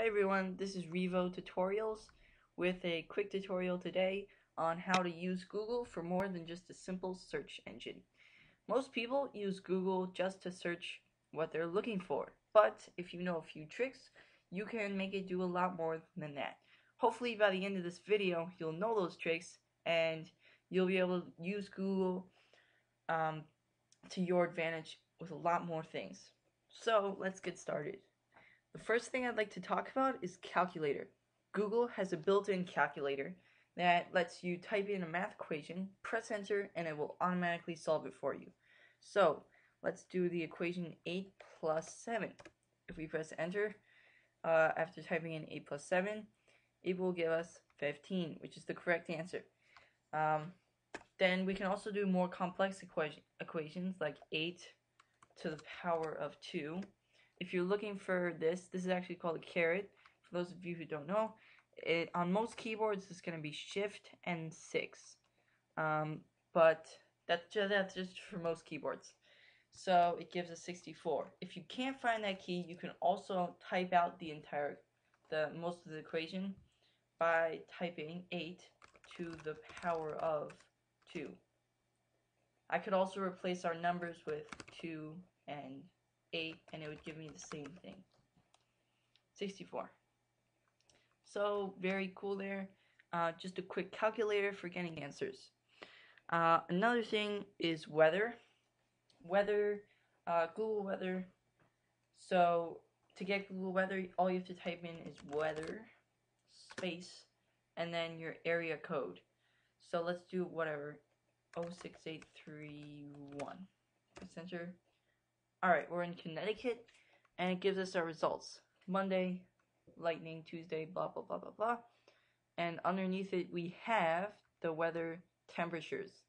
Hey everyone, this is Revotuts with a quick tutorial today on how to use Google for more than just a simple search engine. Most people use Google just to search what they're looking for, but if you know a few tricks, you can make it do a lot more than that. Hopefully by the end of this video, you'll know those tricks and you'll be able to use Google to your advantage with a lot more things. So let's get started. The first thing I'd like to talk about is calculator. Google has a built-in calculator that lets you type in a math equation, press enter, and it will automatically solve it for you. So let's do the equation 8 plus 7. If we press enter, after typing in 8 plus 7, it will give us 15, which is the correct answer. Then we can also do more complex equations like 8 to the power of 2. If you're looking for this is actually called a caret. For those of you who don't know, on most keyboards it's going to be Shift and 6, but that's just for most keyboards. So it gives us 64. If you can't find that key, you can also type out most of the equation by typing 8 to the power of 2. I could also replace our numbers with 2 and 8 and it would give me the same thing. 64. So very cool there. Just a quick calculator for getting answers. Another thing is weather. Google weather. So to get Google weather, all you have to type in is weather space and then your area code. So let's do whatever, 06831. Press enter. Alright, we're in Connecticut, and it gives us our results. Monday, lightning, Tuesday, blah, blah, blah, blah, blah. And underneath it, we have the weather temperatures.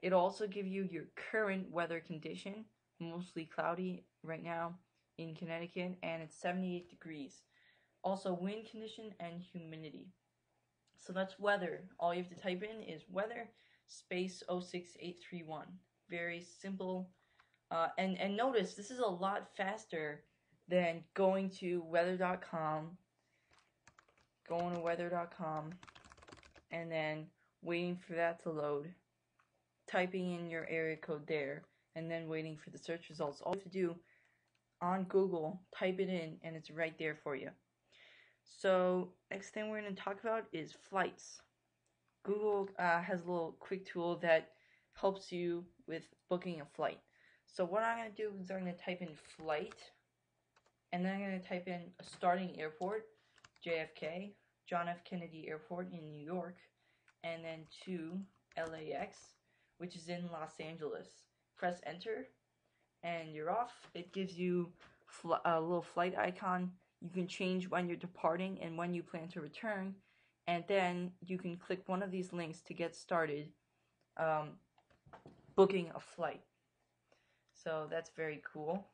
It'll also give you your current weather condition, mostly cloudy right now in Connecticut, and it's 78 degrees. Also, wind condition and humidity. So that's weather. All you have to type in is weather space 06831. Very simple. And notice, this is a lot faster than going to weather.com, and then waiting for that to load, typing in your area code there, and then waiting for the search results. All you have to do on Google, type it in, and it's right there for you. So, next thing we're going to talk about is flights. Google has a little quick tool that helps you with booking a flight. So what I'm going to do is I'm going to type in flight, and then I'm going to type in a starting airport, JFK, John F. Kennedy Airport in New York, and then to LAX, which is in Los Angeles. Press enter, and you're off. It gives you a little flight icon. You can change when you're departing and when you plan to return, and then you can click one of these links to get started booking a flight. So that's very cool.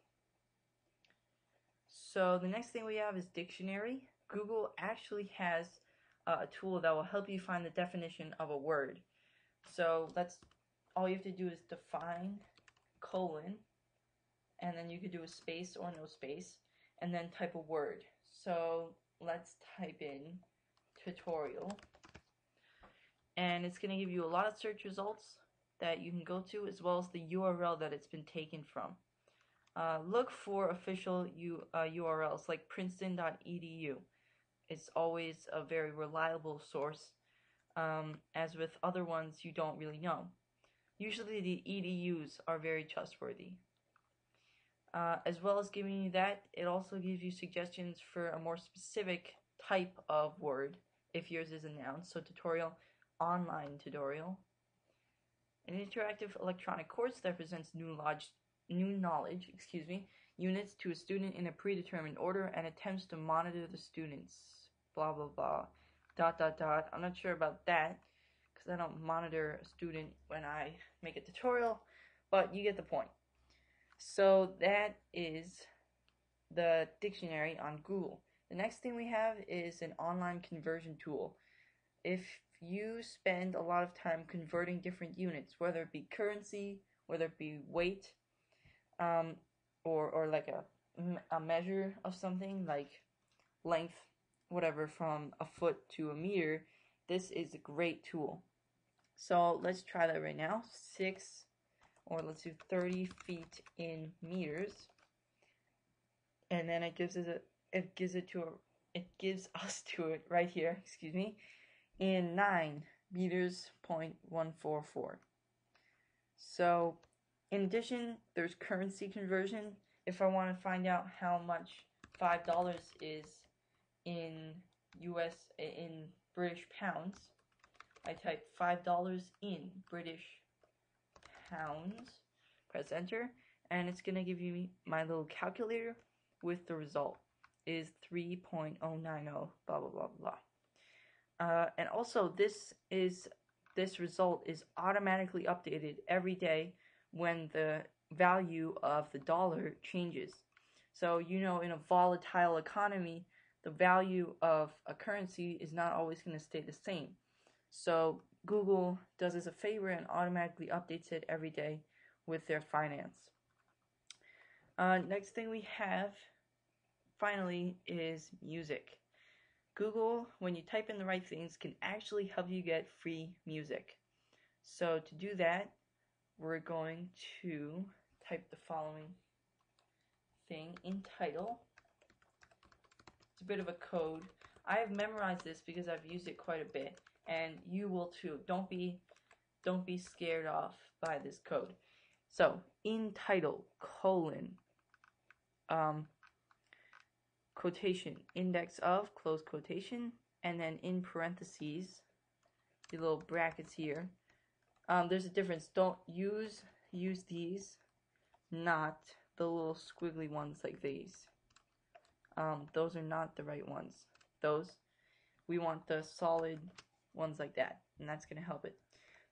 So the next thing we have is dictionary. Google actually has a tool that will help you find the definition of a word. So all you have to do is define, colon, and then you could do a space or no space, and then type a word. So let's type in tutorial, and it's going to give you a lot of search results that you can go to, as well as the URL that it's been taken from. Look for official URLs like princeton.edu. It's always a very reliable source, as with other ones you don't really know. Usually the EDUs are very trustworthy. As well as giving you that, it also gives you suggestions for a more specific type of word if yours is a noun. So tutorial, online tutorial. An interactive electronic course that presents new knowledge, units to a student in a predetermined order and attempts to monitor the students, blah, blah, blah, ... I'm not sure about that, because I don't monitor a student when I make a tutorial, but you get the point. So that is the dictionary on Google. The next thing we have is an online conversion tool. If you spend a lot of time converting different units, whether it be currency, whether it be weight, or like a measure of something like length whatever from a foot to a meter, this is a great tool. So let's try that right now. 6, or let's do 30 feet in meters, and then it gives us it right here, excuse me, in 9 meters, 0.144. So in addition, there's currency conversion. If I want to find out how much $5 is in British pounds, I type $5 in British pounds, press enter, and it's gonna give you my little calculator with the result is 3.090 blah blah blah blah. And also this result is automatically updated every day when the value of the dollar changes. So in a volatile economy, the value of a currency is not always going to stay the same. So Google does us a favor and automatically updates it every day with their finance. Next thing we have, finally, is music. Google, when you type in the right things, can actually help you get free music. So to do that, we're going to type the following thing in title. It's a bit of a code. I have memorized this because I've used it quite a bit, and you will too. Don't be scared off by this code. So in title, colon, quotation, index of, close quotation, and then in parentheses, the little brackets here. There's a difference. Don't use these, not the little squiggly ones like these. Those are not the right ones. We want the solid ones like that, and that's going to help it.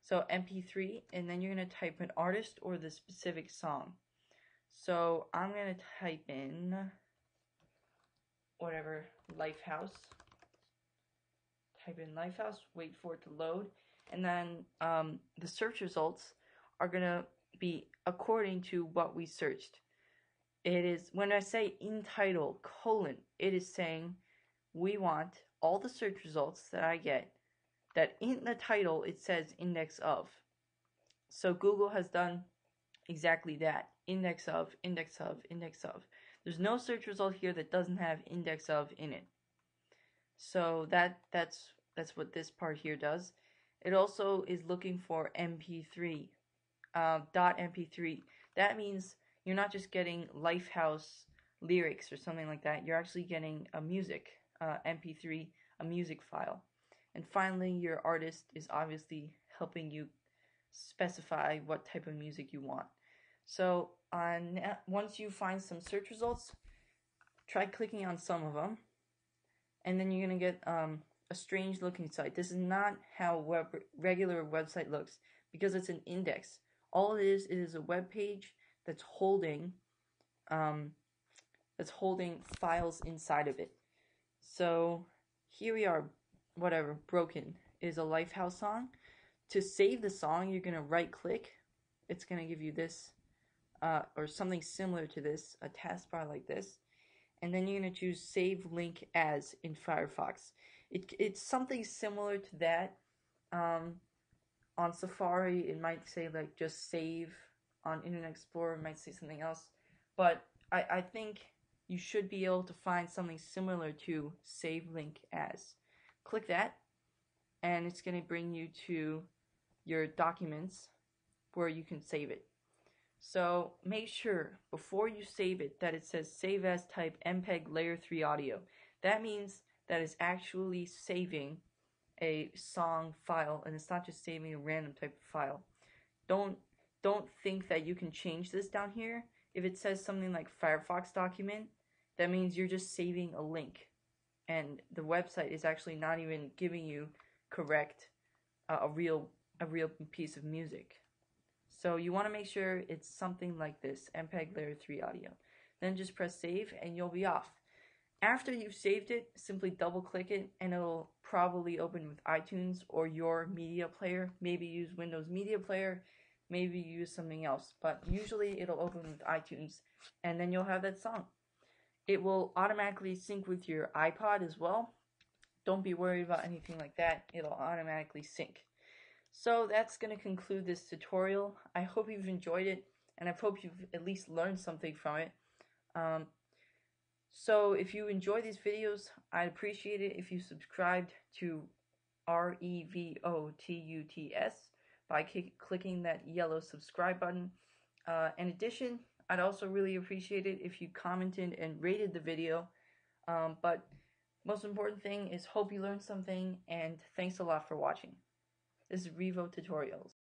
So MP3, and then you're going to type an artist or the specific song. So I'm going to type in whatever, Lifehouse. Type in Lifehouse, wait for it to load, and then the search results are going to be according to what we searched. It is, when I say in title, colon, it is saying we want all the search results that I get that in the title it says index of. So Google has done exactly that. Index of, index of, index of. There's no search result here that doesn't have index of in it. So that's what this part here does. It also is looking for MP3, .mp3. That means you're not just getting Lifehouse lyrics or something like that. You're actually getting a music, MP3, a music file. And finally, your artist is obviously helping you specify what type of music you want. So once you find some search results, try clicking on some of them, and then you're going to get a strange looking site. This is not how regular website looks, because it's an index. All it is a web page that's holding files inside of it. So here we are, whatever, Broken is a Lifehouse song. To save the song, you're going to right click. It's going to give you this, or something similar to this, a taskbar like this. And then you're going to choose Save Link As in Firefox. It's something similar to that. On Safari, it might say like just save. On Internet Explorer, it might say something else. But I think you should be able to find something similar to Save Link As. Click that, and it's going to bring you to your documents where you can save it. So make sure before you save it that it says Save As type MPEG Layer 3 audio. That means that it's actually saving a song file, and it's not just saving a random type of file. Don't think that you can change this down here. If it says something like Firefox document, that means you're just saving a link, and the website is actually not even giving you correct a real piece of music. So you want to make sure it's something like this, MPEG Layer 3 audio. Then just press save and you'll be off. After you've saved it, simply double click it and it'll probably open with iTunes or your media player. Maybe use Windows Media Player, maybe use something else, but usually it'll open with iTunes, and then you'll have that song. It will automatically sync with your iPod as well, Don't be worried about anything like that. It'll automatically sync. So that's going to conclude this tutorial. I hope you've enjoyed it, and I hope you've at least learned something from it. So if you enjoy these videos, I'd appreciate it if you subscribed to Revotuts by clicking that yellow subscribe button. In addition, I'd also really appreciate it if you commented and rated the video. But most important thing is hope you learned something, and thanks a lot for watching. This is Revo Tutorials.